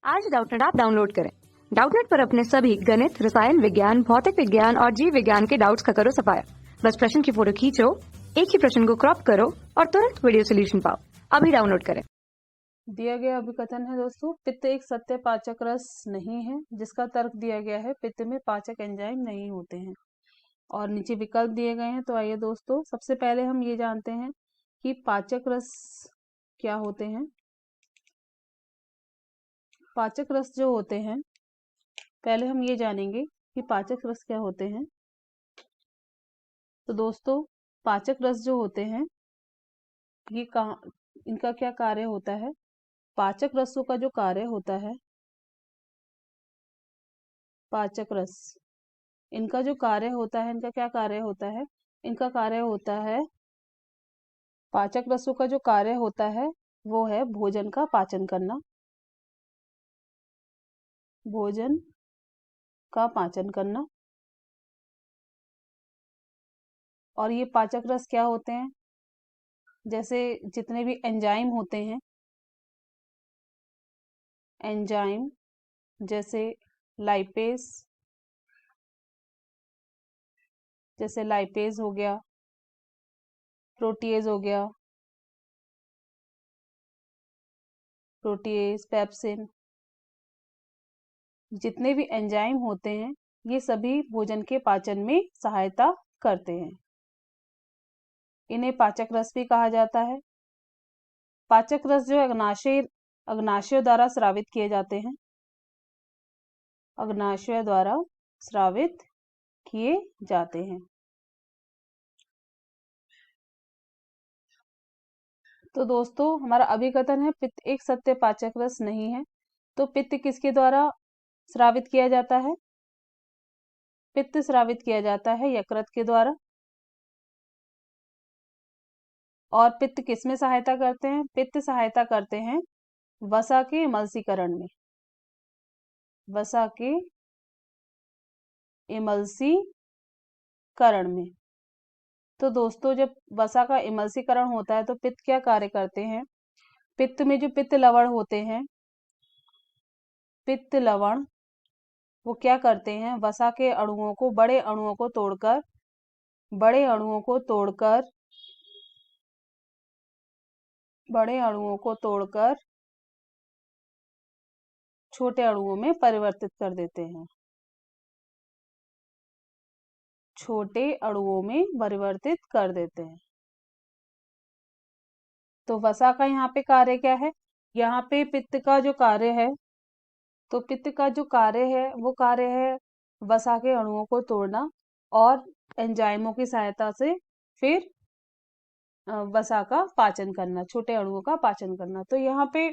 आज Doubtnut app download करें। Doubtnut पर अपने सभी गणित, रसायन विज्ञान, भौतिक विज्ञान और जीव विज्ञान के डाउट्स का करो सफाया। बस प्रश्न की फोटो खींचो, एक ही प्रश्न को क्रॉप करो और तुरंत वीडियो सोल्यूशन पाओ। अभी डाउनलोड करें। दिया गया अभिकथन है दोस्तों, पित्त एक सत्य पाचक रस नहीं है, जिसका तर्क दिया गया है पित्त में पाचक एंजाइम नहीं होते हैं। और नीचे विकल्प दिए गए हैं। तो आइए दोस्तों, सबसे पहले हम ये जानते हैं कि पाचक रस क्या होते हैं। पाचक रस जो होते हैं, पहले हम ये जानेंगे कि पाचक रस क्या होते हैं। तो दोस्तों, पाचक रस जो होते हैं, ये इनका क्या कार्य होता है। पाचक रसों का जो कार्य होता है, पाचक रस, इनका जो कार्य होता है, इनका क्या कार्य होता है। इनका कार्य होता है, पाचक रसों का जो कार्य होता है वो है भोजन का पाचन करना, भोजन का पाचन करना। और ये पाचक रस क्या होते हैं, जैसे जितने भी एंजाइम होते हैं, एंजाइम जैसे लाइपेज, जैसे लाइपेज हो गया, प्रोटीएज हो गया, प्रोटीएज, पेप्सिन, जितने भी एंजाइम होते हैं ये सभी भोजन के पाचन में सहायता करते हैं। इन्हें पाचक रस भी कहा जाता है। पाचक रस जो अग्नाशयों द्वारा स्रावित किए जाते हैं, अग्नाशय द्वारा स्रावित किए जाते हैं। तो दोस्तों, हमारा अभिकथन है पित्त एक सत्य पाचक रस नहीं है। तो पित्त किसके द्वारा स्रावित किया जाता है। पित्त स्रावित किया जाता है यकृत के द्वारा। और पित्त किस में सहायता करते हैं। पित्त सहायता करते हैं वसा के इमल्सीकरण में, वसा के इमल्सीकरण में। तो दोस्तों, जब वसा का इमल्सीकरण होता है तो पित्त क्या कार्य करते हैं। पित्त में जो पित्त लवण होते हैं, पित्त लवण, वो क्या करते हैं, वसा के अणुओं को, बड़े अणुओं को तोड़कर, बड़े अणुओं को तोड़कर, बड़े अणुओं को तोड़कर छोटे अणुओं में परिवर्तित कर देते हैं, छोटे अणुओं में परिवर्तित कर देते हैं। तो वसा का यहाँ पे कार्य क्या है। यहाँ पे पित्त का जो कार्य है, तो पित्त का जो कार्य है वो कार्य है वसा के अणुओं को तोड़ना और एंजाइमों की सहायता से फिर वसा का पाचन करना, छोटे अणुओं का पाचन करना। तो यहाँ पे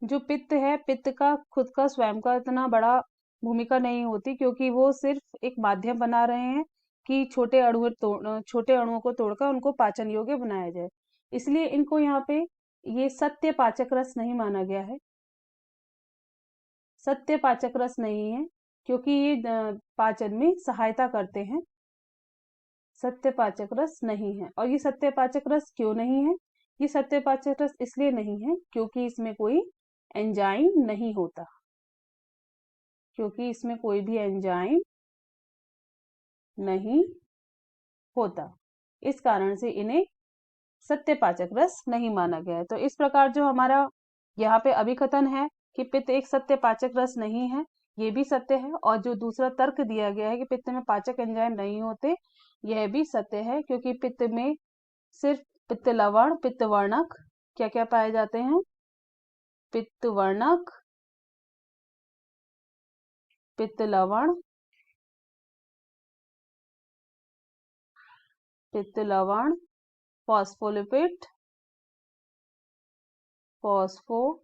जो पित्त है, पित्त का खुद का स्वयं का इतना बड़ा भूमिका नहीं होती, क्योंकि वो सिर्फ एक माध्यम बना रहे हैं कि छोटे अणुओं को तोड़कर उनको पाचन योग्य बनाया जाए। इसलिए इनको यहाँ पे ये सत्य पाचक रस नहीं माना गया है, सत्य पाचक रस नहीं है, क्योंकि ये पाचन में सहायता करते हैं। सत्य पाचक रस नहीं है। और ये सत्य पाचक रस क्यों नहीं है। ये सत्य पाचक रस इसलिए नहीं है क्योंकि इसमें कोई एंजाइम नहीं होता, क्योंकि इसमें कोई भी एंजाइम नहीं होता। इस कारण से इन्हें सत्य पाचक रस नहीं माना गया है। तो इस प्रकार जो हमारा यहाँ पे अभिकथन है कि पित्त एक सत्य पाचक रस नहीं है, ये भी सत्य है। और जो दूसरा तर्क दिया गया है कि पित्त में पाचक एंजाइम नहीं होते, यह भी सत्य है, क्योंकि पित्त में सिर्फ पित्त लवण, पित्त वर्णक क्या क्या पाए जाते हैं। पित्त वर्णक, पित्त लवण, पित्त लवण, फॉस्फोलिपिड, फॉस्फोलिपिड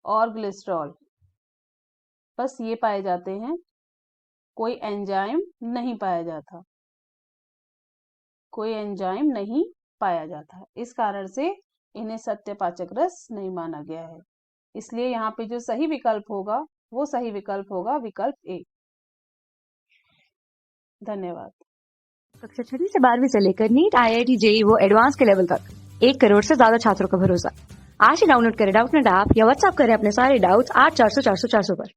और ग्लिसरॉल, बस ये पाए जाते हैं, कोई एंजाइम नहीं पाया जाता, कोई एंजाइम नहीं पाया जाता। इस कारण से इन्हें सत्य पाचक रस नहीं माना गया है। इसलिए यहाँ पे जो सही विकल्प होगा वो सही विकल्प होगा विकल्प ए। धन्यवाद। कक्षा 6 से 12वीं से लेकर नीट, IIT, JEE वो एडवांस के लेवल तक 1 करोड़ से ज्यादा छात्रों का भरोसा। आज ही डाउनलोड करें डाउटनेट ऐप या व्हाट्सएप करें अपने सारे डाउट्स 8400 400 400 पर।